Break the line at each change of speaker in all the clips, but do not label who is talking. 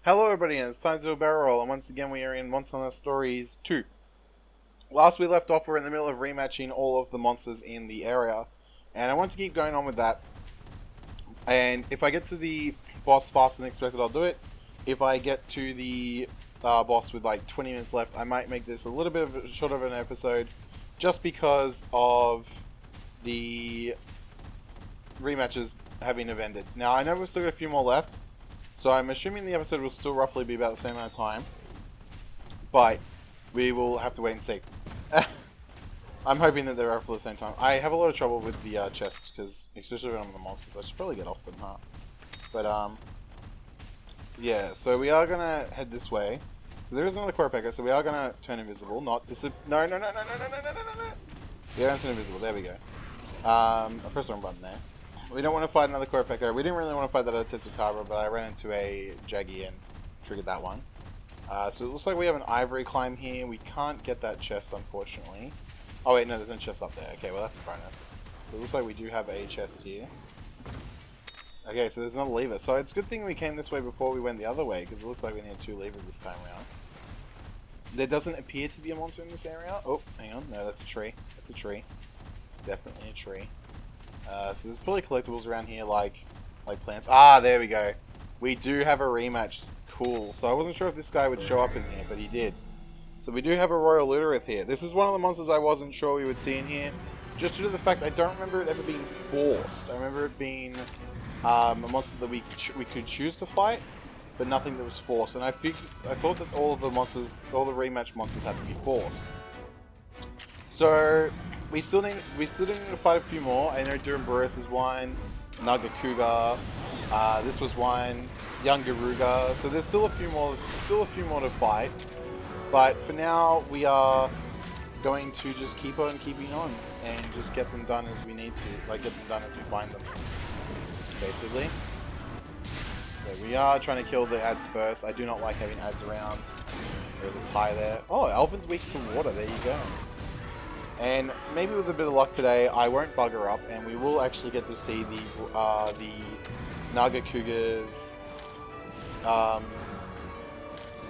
Hello everybody, and it's time to do a barrel roll, and once again we are in Monster Hunter Stories 2. Last we left off, we're in the middle of rematching all of the monsters in the area, and I want to keep going on with that. And if I get to the boss faster than expected, I'll do it. If I get to the boss with like 20 minutes left, I might make this a little bit of a short of an episode, just because of the rematches having ended. Now I know we've still got a few more left, so I'm assuming the episode will still roughly be about the same amount of time, but we will have to wait and see. I'm hoping that they're roughly the same time. I have a lot of trouble with the chests, because especially when I'm on the monsters, I should probably get off them, huh? But yeah, so we are gonna head this way. So there is another Quirpecker, so we are gonna turn invisible, not no. We are gonna turn invisible, there we go. I pressed the wrong button there. We don't want to fight another Quirpecker. We didn't really want to fight that other Tetsukaba, but I ran into a Jaggy and triggered that one. So it looks like we have an ivory climb here. We can't get that chest, unfortunately. Oh wait, no, there's no chest up there. Okay, well that's a bonus. So it looks like we do have a chest here. Okay, so there's another lever. So it's a good thing we came this way before we went the other way, because it looks like we need 2 levers this time around. There doesn't appear to be a monster in this area. Oh, hang on. No, that's a tree. That's a tree. Definitely a tree. So there's probably collectibles around here like plants. Ah, there we go. We do have a rematch. Cool. So I wasn't sure if this guy would show up in here, but he did. So we do have a Royal Luterith here. This is one of the monsters I wasn't sure we would see in here, just due to the fact I don't remember it ever being forced. I remember it being a monster that we could choose to fight, but nothing that was forced. And I thought that all the rematch monsters had to be forced. So we still need to fight a few more. I know Duramburus is one, Nagakuga, this was one, Young Garuga. So there's still a few more to fight. But for now, we are going to just keep on keeping on and just get them done as we need to, like get them done as we find them, basically. So we are trying to kill the ads first. I do not like having ads around. There's a tie there. Oh, Alvin's weak to water. There you go. And maybe with a bit of luck today, I won't bug her up, and we will actually get to see the Nagakuga's not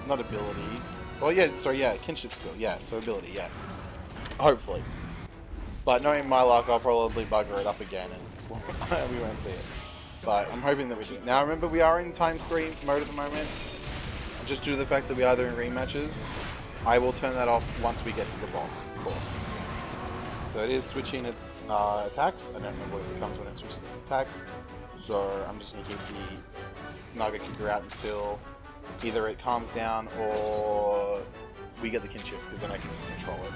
ability. Well, yeah, sorry, yeah, kinship skill, yeah, so ability, yeah. Hopefully. But knowing my luck, I'll probably bugger it up again, and we won't see it. But I'm hoping that we do. Now, remember, we are in ×3 mode at the moment, just due to the fact that we are doing rematches. I will turn that off once we get to the boss, of course. So it is switching its attacks. I don't know what it becomes when it switches its attacks. So I'm just going to keep the Nagakuga out until either it calms down or we get the kinship, because then I can just control it.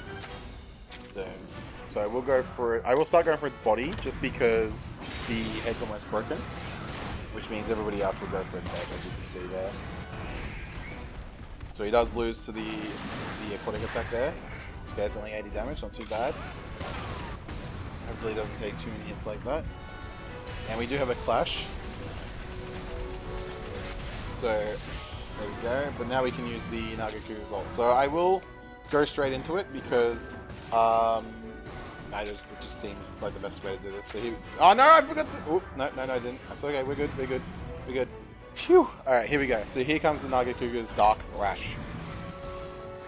So I will go for it. I will start going for its body, just because the head's almost broken, which means everybody else will go for its head, as you can see there. So he does lose to the aquatic attack there. Okay, it's only 80 damage, not too bad. Hopefully it doesn't take too many hits like that. And we do have a clash. So there we go. But now we can use the Nagakuga's ult. So I will go straight into it, because it just seems like the best way to do this. So oh no, I forgot to. Oh no, I didn't. That's okay. We're good. Phew. All right, here we go. So here comes the Nagakuga's Dark Thrash.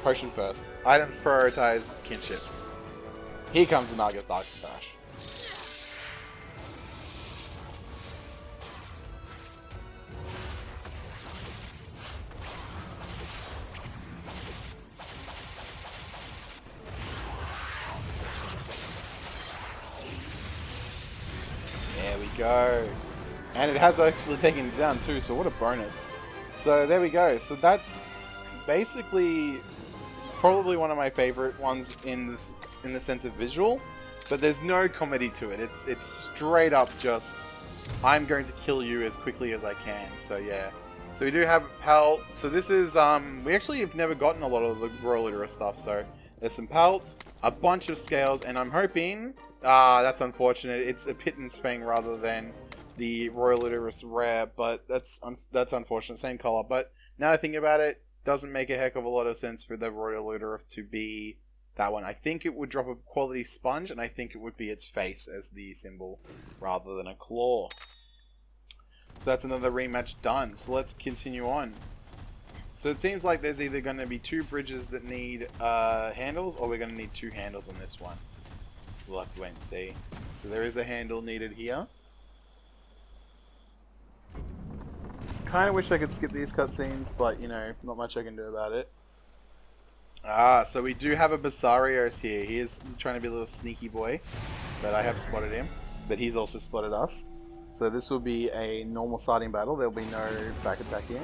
Potion first. Items prioritize kinship. Here comes the Naga's Dark Thrash. There we go. And it has actually taken it down too, so what a bonus. So there we go. So that's basically probably one of my favorite ones in the sense of visual, but there's no comedy to it. It's straight up just, I'm going to kill you as quickly as I can. So yeah. So we do have Pal. So this is we actually have never gotten a lot of the Royal Luterith stuff. So there's some Pelts, a bunch of scales, and I'm hoping that's unfortunate. It's a Pittance Fang rather than the Royal Luterith rare, but that's unfortunate. Same color, but now I think about it, doesn't make a heck of a lot of sense for the Royal Luterith to be that one. I think it would drop a quality sponge, and I think it would be its face as the symbol rather than a claw. So that's another rematch done. So let's continue on. So it seems like there's either going to be 2 bridges that need handles, or we're going to need 2 handles on this one. We'll have to wait and see. So there is a handle needed here. Kind of wish I could skip these cutscenes, but you know, not much I can do about it. Ah, so we do have a Basarios here. He is trying to be a little sneaky boy, but I have spotted him. But he's also spotted us. So this will be a normal starting battle. There will be no back attack here.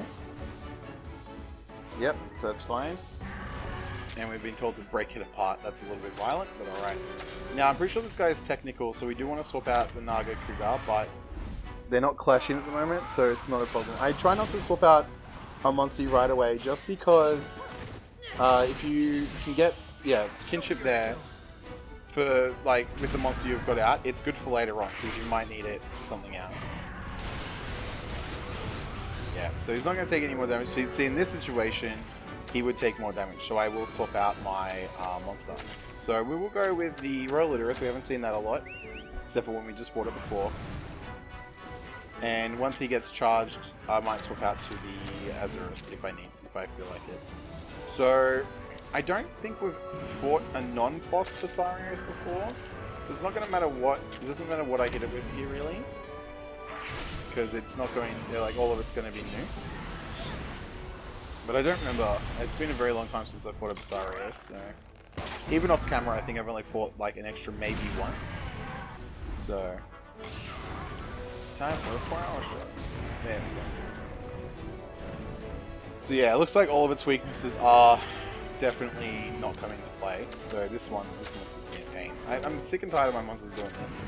Yep, so that's fine. And we've been told to break it apart. That's a little bit violent, but alright. Now, I'm pretty sure this guy is technical, so we do want to swap out the Naga Cougar, but they're not clashing at the moment, so it's not a problem. I try not to swap out a monster right away, just because if you can get, kinship there, for, like, with the monster you've got out, it's good for later on, because you might need it for something else. Yeah, so he's not going to take any more damage. So you'd see in this situation, he would take more damage. So I will swap out my monster. So we will go with the Royal Literith. We haven't seen that a lot, except for when we just fought it before. And once he gets charged, I might swap out to the Azurus if I feel like it. So I don't think we've fought a non-boss Basarios before. So it's not going to matter what, it doesn't matter what I hit it with here really. Because it's not going, like, all of it's going to be new. But I don't remember, it's been a very long time since I fought a Basarios, so... Even off camera, I think I've only fought, like, an extra maybe one. So... Time for a power shot. There we go. So yeah, it looks like all of its weaknesses are definitely not coming into play. So this monster's being a pain. I'm sick and tired of my monsters doing this.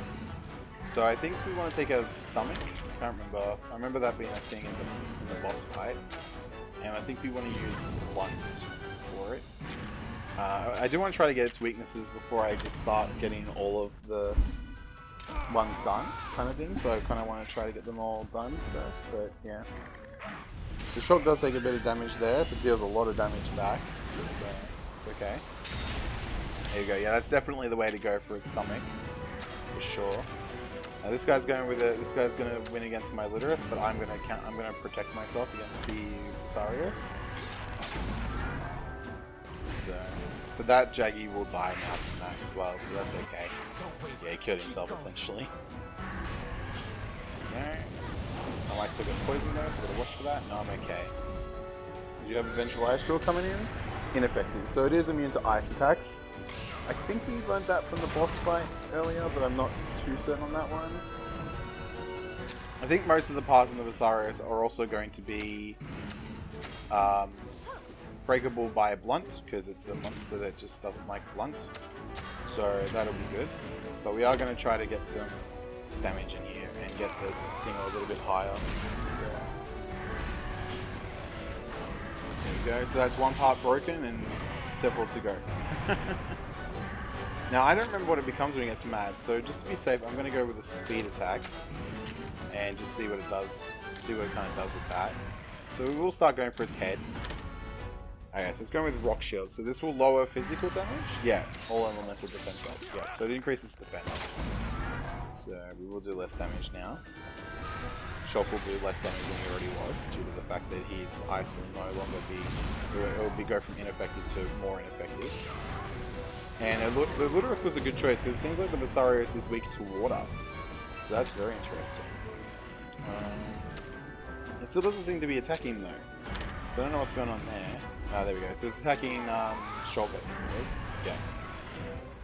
So I think we want to take out its stomach. I can't remember. I remember that being a thing in the boss fight. And I think we want to use blunt for it. I do want to try to get its weaknesses before I just start getting all of the ones done, kind of thing. So I kind of want to try to get them all done first, but yeah. So shock does take a bit of damage there, but deals a lot of damage back, so it's okay. There you go. Yeah, that's definitely the way to go for its stomach, for sure. Now this guy's going with it. This guy's going to win against my Literith, but I'm going to protect myself against the Basarios. So, but that Jaggy will die now from that as well, so that's okay. Yeah, he killed himself essentially. No. Oh, I still got poison though, so I gotta watch for that. No, I'm okay. Do you have a Vengeful Ice Drill coming in? Ineffective. So it is immune to ice attacks. I think we learned that from the boss fight earlier, but I'm not too certain on that one. I think most of the parts in the Basarios are also going to be breakable by blunt, because it's a monster that just doesn't like blunt. So that'll be good. But we are going to try to get some damage in here and get the thing a little bit higher. So there you go. So that's one part broken and several to go. Now I don't remember what it becomes when it gets mad, so just to be safe I'm going to go with a speed attack and just see what it does, see what it kind of does with that. So we will start going for its head. Okay, so it's going with Rock Shield, so this will lower physical damage? Yeah, all elemental defense up. Yeah, so it increases defense. So we will do less damage now. Shock will do less damage than he already was, due to the fact that his ice will no longer be, it will go from ineffective to more ineffective. And the Literith was a good choice, because it seems like the Basarios is weak to water. So that's very interesting. It still doesn't seem to be attacking though. So I don't know what's going on there. Ah, there we go. So it's attacking Shock, I think it is. Yeah.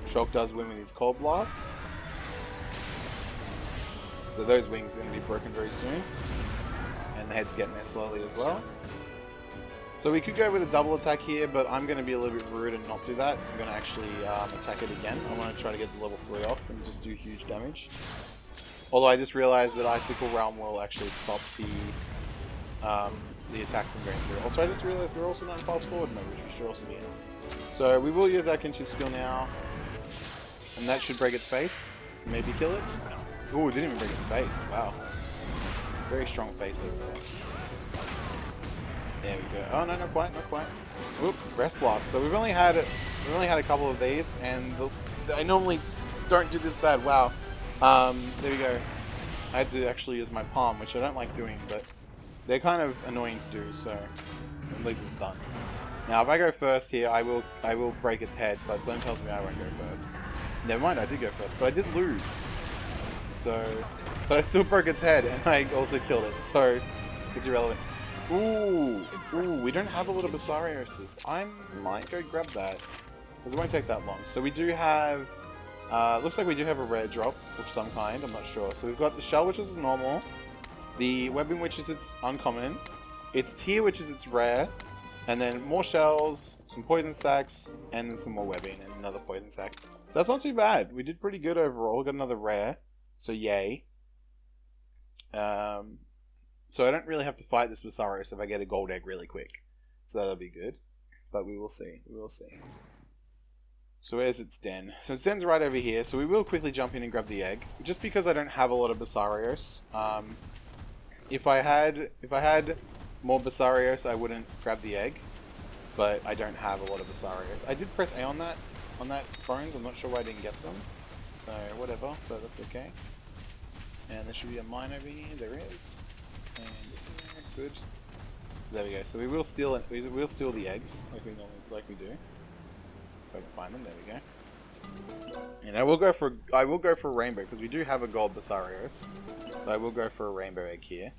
Shock does win with his Cold Blast. So those wings are going to be broken very soon. And the head's getting there slowly as well. So we could go with a double attack here, but I'm going to be a little bit rude and not do that. I'm going to actually attack it again. I want to try to get the level 3 off and just do huge damage. Although I just realized that Icicle Realm will actually stop the attack from going through. Also, I just realized we're also not in fast forward mode, which we should also be in. So we will use our kinship skill now. And that should break its face. Maybe kill it? No. Ooh, it didn't even break its face. Wow. Very strong face over there. There we go. Oh no, not quite, not quite. Oop, Breath Blast. So we've only had a couple of these, and I normally don't do this bad. Wow. There we go. I had to actually use my palm, which I don't like doing, but they're kind of annoying to do, so at least it's done. Now, if I go first here, I will break its head, but something tells me I won't go first. Never mind, I did go first, but I did lose. So, but I still broke its head, and I also killed it, so it's irrelevant. Ooh, we don't have a lot of Basarioses. I might go grab that, because it won't take that long. So we do have, looks like we do have a rare drop of some kind, I'm not sure. So we've got the Shell, which is normal, the Webbing, which is its uncommon, its Tear, which is its rare, and then more shells, some poison sacks, and then some more webbing, and another poison sack. So that's not too bad. We did pretty good overall. We got another rare, so yay. So I don't really have to fight this Basarios if I get a gold egg really quick. So that'll be good. But we will see. We will see. So where's its den? So its den's right over here, so we will quickly jump in and grab the egg. Just because I don't have a lot of Basarios. If I had more Basarios, I wouldn't grab the egg, but I don't have a lot of Basarios. I did press A on that bones. I'm not sure why I didn't get them, so whatever, but that's okay. And there should be a mine over here. There is, and yeah, good. So there we go. So we will steal it. We will steal the eggs like we do. If I can find them, there we go. And I will go for rainbow because we do have a gold Basarios. So I will go for a rainbow egg here.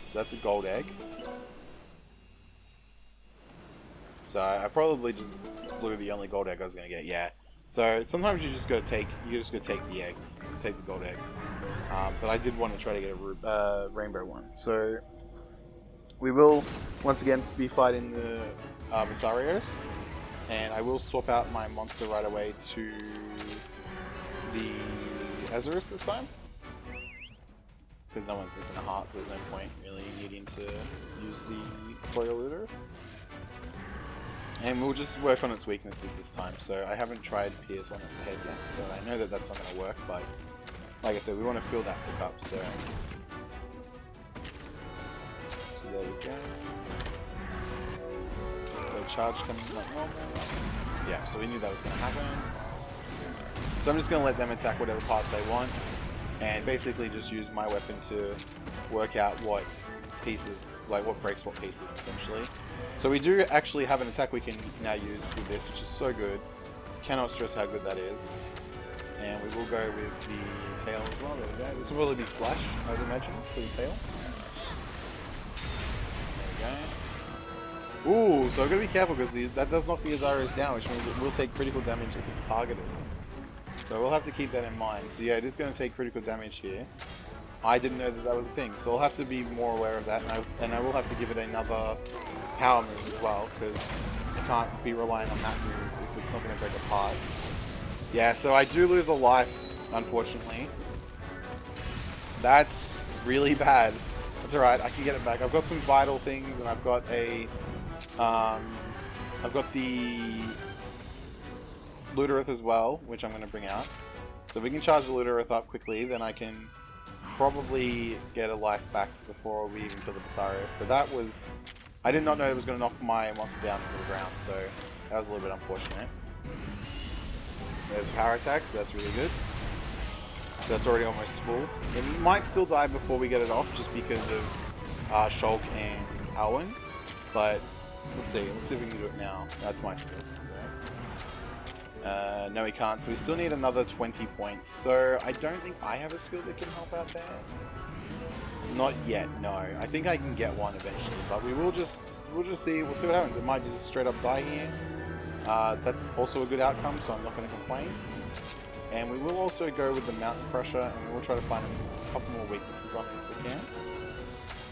So that's a gold egg. So I probably just blew the only gold egg I was gonna get. Yeah. So sometimes you just gotta take the eggs, take the gold eggs. But I did want to try to get a rainbow one. So we will once again be fighting the Basarios, and I will swap out my monster right away to the Azarus this time. Because no one's missing a heart, so there's no point really needing to use the Coil Looter. And we'll just work on its weaknesses this time, so I haven't tried Pierce on its head yet, so I know that that's not going to work, but like I said, we want to fill that hook up, so there we go. The charge coming like normal. Yeah, so we knew that was going to happen. So I'm just going to let them attack whatever parts they want, and basically just use my weapon to work out what pieces, like what breaks what pieces essentially. So we do actually have an attack we can now use with this, which is so good. Cannot stress how good that is. And we will go with the tail as well. There we go. This will probably be slash, I would imagine, for the tail. There we go. Ooh, so I've got to be careful because that does knock the Azarios down, which means it will take critical damage if it's targeted. So we'll have to keep that in mind. So yeah, it is going to take critical damage here. I didn't know that that was a thing, so I'll have to be more aware of that, and I will have to give it another power move as well, because I can't be relying on that move if it's not going to break apart. Yeah, so I do lose a life, unfortunately. That's really bad. That's alright, I can get it back. I've got some vital things, and I've got a... I've got the Luderith as well, which I'm going to bring out. So if we can charge the Luderith up quickly, then I can probably get a life back before we even kill the Basarios. But that was... I did not know it was going to knock my monster down to the ground, so that was a little bit unfortunate. There's a power attack, so that's really good. So that's already almost full. It might still die before we get it off, just because of Shulk and Alwyn. But let's see if we can do it now. That's my skills. So. No, we can't. So we still need another 20 points. So I don't think I have a skill that can help out there. Not yet, no. I think I can get one eventually, but we'll just see. We'll see what happens. It might just straight up die here. That's also a good outcome, so I'm not going to complain. And we will also go with the Mountain Crusher, and we will try to find a couple more weaknesses on it if we can.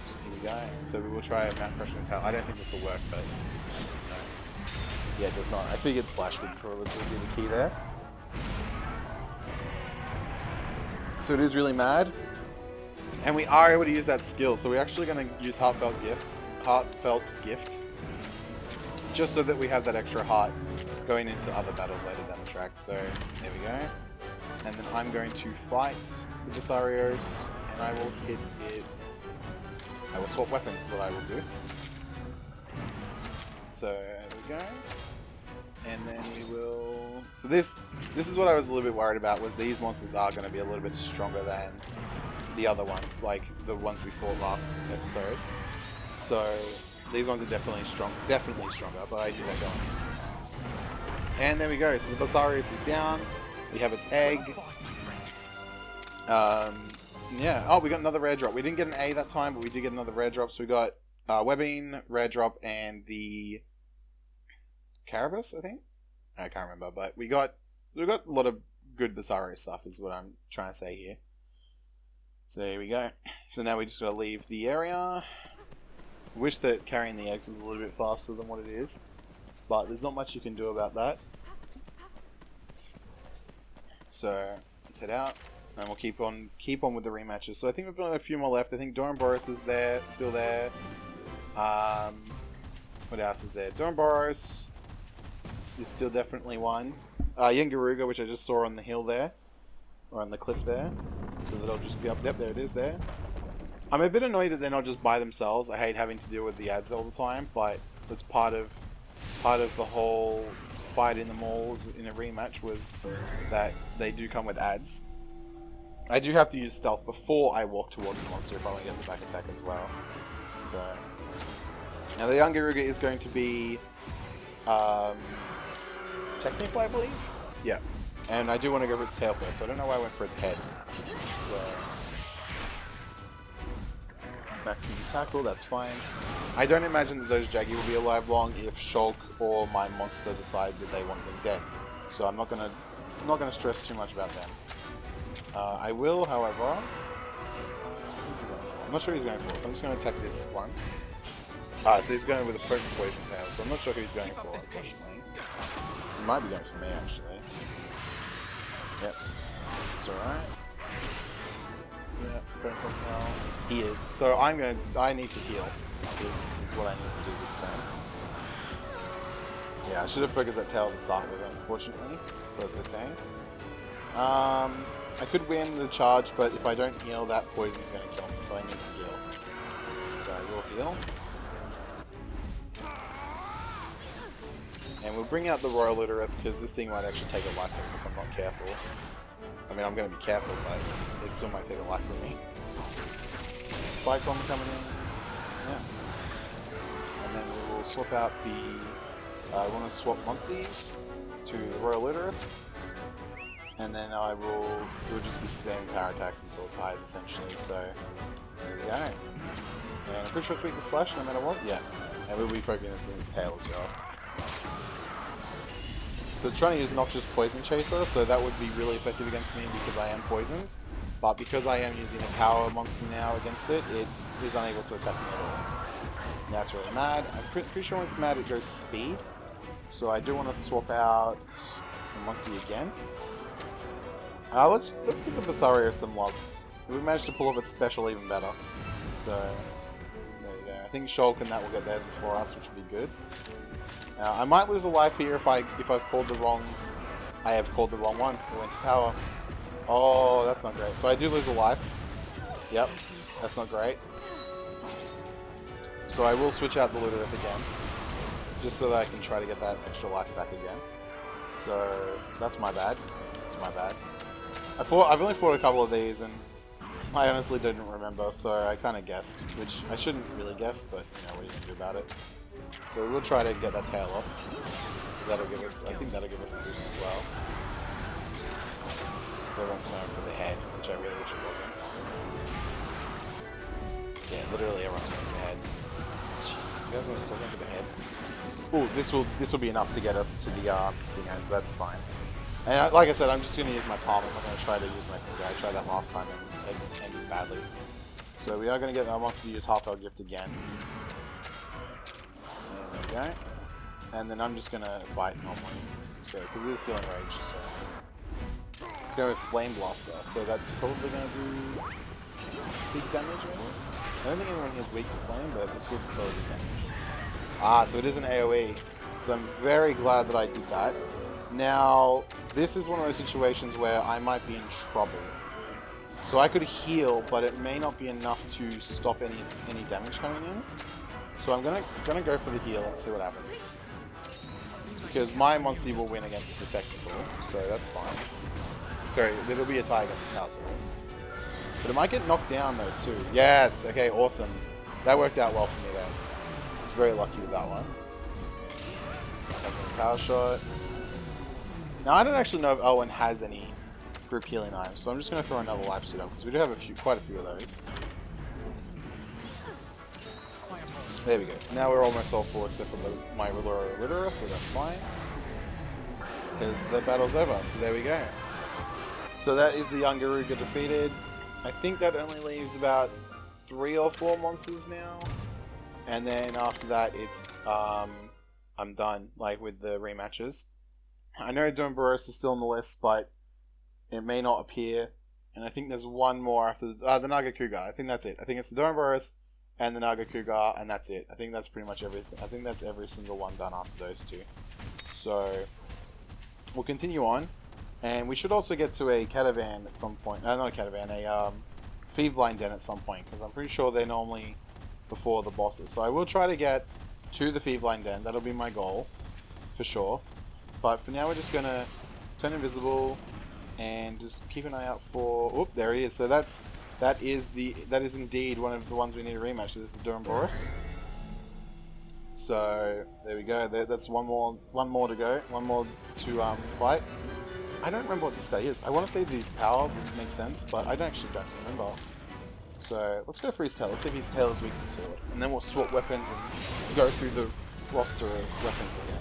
So here we go. So we will try a Mountain Crusher and Tail. I don't think this will work, but no. Yeah, it does not. I figured Slash would probably be the key there. So it is really mad. And we are able to use that skill, so we're actually going to use Heartfelt Gift, just so that we have that extra heart going into other battles later down the track. So there we go. And then I'm going to fight the Basarios, and I will hit its... I will swap weapons, is what I will do. So there we go. And then we will... So this is what I was a little bit worried about, was these monsters are going to be a little bit stronger than the other ones, like the ones we fought last episode. So these ones are definitely stronger, but I do that going. So, and there we go. So the Basarius is down. We have its egg. Yeah. Oh, we got another rare drop. We didn't get an A that time, but we did get another rare drop. So we got webbing, rare drop, and the Carabus, I think. I can't remember, but we got a lot of good Basarius stuff, is what I'm trying to say here. So here we go. So now we just gotta leave the area. Wish that carrying the eggs was a little bit faster than what it is, but there's not much you can do about that. So let's head out, and we'll keep on with the rematches. So I think we've got a few more left. I think Doran-Boros is there, still there. What else is there? Doran-Boros is still definitely one. Yengaruga, which I just saw on the hill there, or on the cliff there. So that'll just be up. Yep, there it is there. I'm a bit annoyed that they're not just by themselves. I hate having to deal with the ads all the time, but that's part of the whole fight in the malls in a rematch, was that they do come with ads. I do have to use stealth before I walk towards the monster if I want to get the back attack as well. So now the Yengaruga is going to be technical, I believe. Yeah. And I do want to go for its tail first, so I don't know why I went for its head. So maximum tackle, that's fine. I don't imagine that those Jaggy will be alive long if Shulk or my monster decide that they want them dead. So I'm not gonna stress too much about them. I will, however. Who's he going for? I'm not sure who he's going for, so I'm just going to attack this one. So he's going with a potent poison power, so I'm not sure who he's going for, unfortunately. He might be going for me, actually. Yep, it's alright. Yeah, potent poison power. He is. So I need to heal. Is what I need to do this turn. Yeah, I should have focused that tail to start with, unfortunately, but it's okay. I could win the charge, but if I don't heal, that poison's going to kill me, so I need to heal. So I will heal. And we'll bring out the Royal Litereth, because this thing might actually take a life from me if I'm not careful. I mean, I'm going to be careful, but it still might take a life from me. There's a Spike Bomb coming in. Yeah. And then we will swap out the... I want to swap monsters to the Royal Litereth. And then we'll just be spamming power attacks until it dies, essentially. So, there we go. And I'm pretty sure it's weak to Slash no matter what. Yeah. And we'll be focusing its tail as well. So trying to use Noxious Poison Chaser, so that would be really effective against me because I am poisoned. But because I am using a power monster now against it, it is unable to attack me at all. Now it's really mad. I'm pretty sure when it's mad it goes speed. So I do want to swap out the monster again. Let's give the Basarius some love. We managed to pull off its special even better. So there you go. I think Shulk and that will get theirs before us, which will be good. I might lose a life here if I've called the wrong. I have called the wrong one. It went to power. Oh, that's not great. So I do lose a life. Yep, that's not great. So I will switch out the Litereth again, just so that I can try to get that extra life back again. So that's my bad. That's my bad. I've only fought a couple of these, and I honestly didn't remember, so I kind of guessed, which I shouldn't really guess, but you know, what are you going to do about it? So we'll try to get that tail off, because that'll give us, I think that'll give us a boost as well. So everyone's going for the head, which I really wish it wasn't. Yeah, literally everyone's going for the head. Jeez, you guys are still going for the head? Ooh, this will be enough to get us to the thing, so that's fine. And like I said, I'm just going to use my palm. I'm not going to try to use my finger. I tried that last time and it ended badly. So we are going to get our monster to use Half Elf Gift again. And there we go. And then I'm just going to fight normally. So, because it is still enraged, so. Let's go with Flame Blaster. So that's probably going to do big damage, maybe? I don't think anyone here is weak to flame, but this will probably do damage. Ah, so it is an AoE. So I'm very glad that I did that. Now, this is one of those situations where I might be in trouble. So I could heal, but it may not be enough to stop any damage coming in. So I'm gonna go for the heal and see what happens. Because my monster will win against the technical, so that's fine. Sorry, it'll be a tie against the power. But it might get knocked down though too. Yes, okay, awesome. That worked out well for me there. I was very lucky with that one. Power shot. Now I don't actually know if Owen has any group healing items, so I'm just going to throw another life suit up because we do have quite a few of those. There we go. So now we're almost all full except for my Ridderith, but that's fine because the battle's over. So there we go. So that is the young Garuga defeated. I think that only leaves about 3 or 4 monsters now, and then after that it's I'm done, like, with the rematches. I know Dombaros is still on the list, but it may not appear. And I think there's one more after the Naga Cougar. I think that's it. I think it's the Dombaros and the Naga Cougar, and that's it. I think that's pretty much everything. I think that's every single one done after those two. So we'll continue on, and we should also get to a caravan at some point. No, not a caravan, a Thievline Den at some point, because I'm pretty sure they're normally before the bosses. So I will try to get to the Thievline Den. That'll be my goal, for sure. But for now, we're just gonna turn invisible and just keep an eye out for. Oop, there he is. So that is indeed one of the ones we need to rematch. This is the Duramboros. So there we go. That's one more to go. One more to fight. I don't remember what this guy is. I want to say his power would make sense, but I actually don't remember. So let's go for his tail. Let's see if his tail is weak to sword, and then we'll swap weapons and go through the roster of weapons again.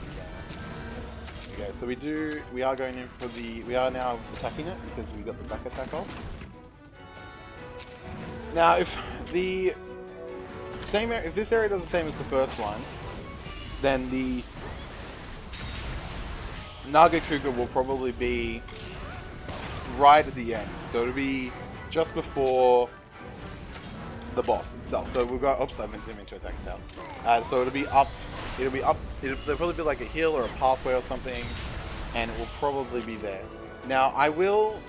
So okay, so we are going in for we are now attacking it because we got the back attack off. Now, if this area does the same as the first one, then the Naga Cougar will probably be right at the end. So it'll be just before the boss itself. So we'll go. Oops, I didn't mean to attack Stout. So it'll be up. There'll probably be like a hill or a pathway or something, and it will probably be there. Now I will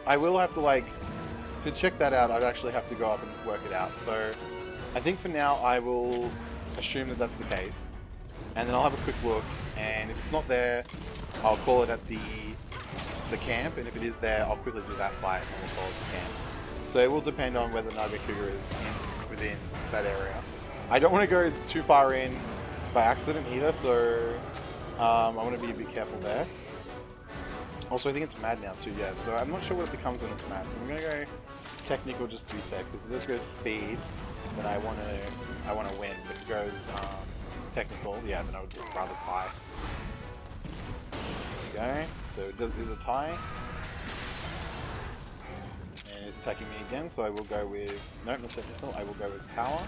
have to check that out. I'd actually have to go up and work it out. So I think for now I will assume that that's the case, and then I'll have a quick look. And if it's not there, I'll call it at the camp, and if it is there, I'll quickly do that fight and we'll call it the camp. So it will depend on whether Naga Cougar is within that area. I don't want to go too far in by accident either, so I want to be a bit careful there. Also, I think it's mad now too, yeah, so I'm not sure what it becomes when it's mad, so I'm going to go technical just to be safe, because if this goes speed, then I want to win. If it goes technical, yeah, then I would rather tie. Okay, so it is a tie, and it's attacking me again, so I will go with, nope, not technical, I will go with power.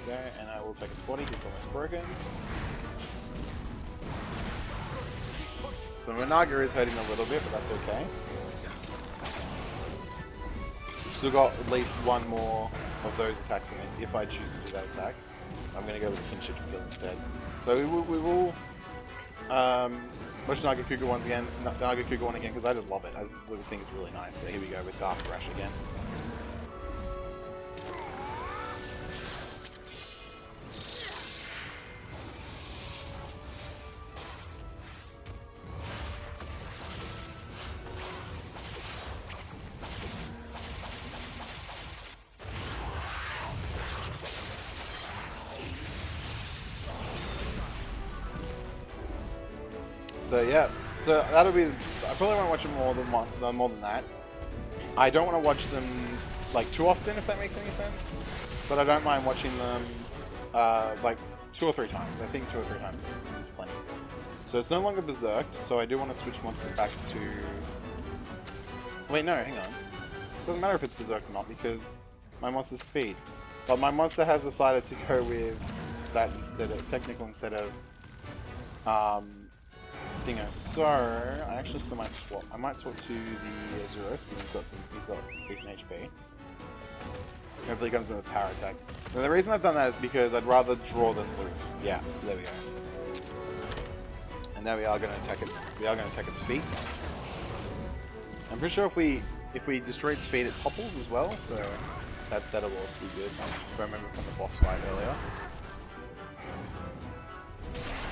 Okay, and I will take its body, it's almost broken. So my Naga is hurting a little bit, but that's okay. Still got at least one more of those attacks in it, if I choose to do that attack. I'm going to go with the kinship skill instead. So we will watch Naga Cougar once again, Naga Cougar one again, because I just love it. This little thing is really nice. So here we go with Dark Rush again. So yeah, so that'll be. I probably won't watch them more than that. I don't want to watch them like too often, if that makes any sense. But I don't mind watching them like 2 or 3 times. I think 2 or 3 times is plenty. So it's no longer Berserked. So I do want to switch monster back to. Wait, no, hang on. Doesn't matter if it's Berserked or not because my monster's speed. But my monster has decided to go with that instead of technical instead of Dingo. So I actually still might swap. I might swap to the Azuros because he's got decent HP. Hopefully he comes in with a power attack. Now the reason I've done that is because I'd rather draw than lose. Yeah, so there we go. And now we are going to attack its feet. I'm pretty sure if we destroy its feet, it topples as well. So that'll also be good. If I remember from the boss fight earlier.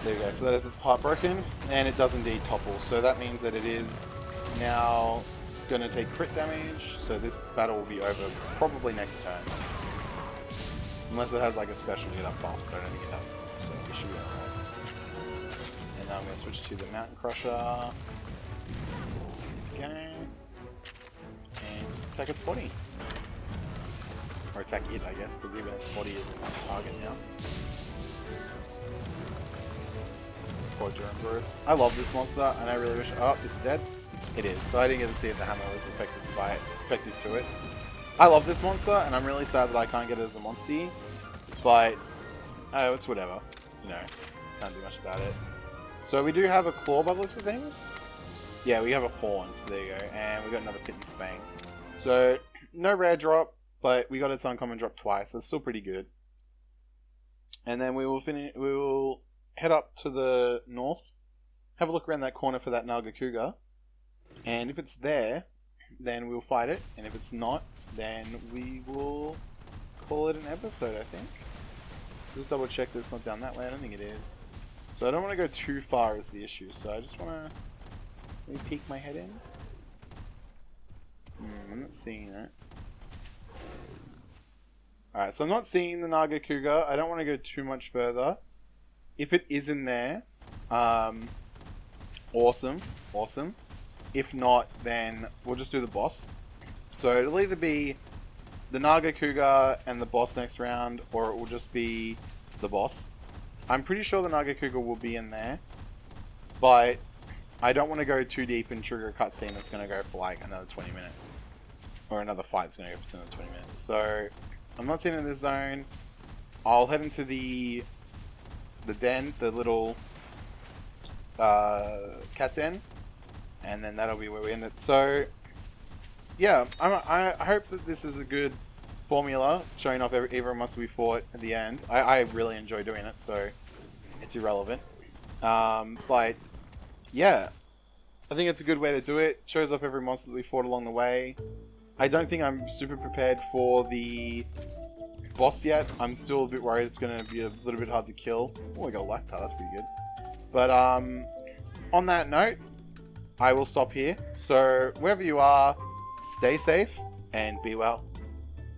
There we go, so that is its part broken, and it does indeed topple, so that means that it is Now, gonna take crit damage, so this battle will be over probably next turn. Unless it has like a special get up fast, but I don't think it does, so we should be alright. And now I'm gonna switch to the Mountain Crusher. Okay. And just attack its body. Or attack it, I guess, because even its body isn't a target now. Poor Duramburus. I love this monster, and I really wish... Oh, is it dead? It is, so I didn't get to see if the hammer was effective to it. I love this monster, and I'm really sad that I can't get it as a monster, but it's whatever. You know, can't do much about it. So we do have a claw by the looks of things. Yeah, we have a horn, so there you go. And we got another Pit and Spang. So, no rare drop, but we got its uncommon drop twice, so it's still pretty good. And then we will head up to the north, have a look around that corner for that Nargacuga, and if it's there, then we'll fight it, and if it's not, then we will call it an episode, I think. Just double check that it's not down that way. I don't think it is. So I don't want to go too far is the issue, so I just want to maybe peek my head in. I'm not seeing it. Alright, so I'm not seeing the Nargacuga. I don't want to go too much further. If it is in there, awesome. If not, then we'll just do the boss. So it'll either be the Nargacuga and the boss next round, or it will just be the boss. I'm pretty sure the Nargacuga will be in there, but I don't want to go too deep and trigger a cutscene that's going to go for like another 20 minutes. Or another fight's going to go for another 20 minutes. So, I'm not seeing it in this zone. I'll head into the den, the little cat den, and then that'll be where we end it. So, yeah, I hope that this is a good formula, showing off every monster we fought at the end. I really enjoy doing it, so it's irrelevant. But, yeah, I think it's a good way to do it. Shows off every monster that we fought along the way. I don't think I'm super prepared for the boss yet. I'm still a bit worried it's going to be a little bit hard to kill. Oh, I got a life card, that's pretty good. But, on that note, I will stop here. So, wherever you are, stay safe and be well.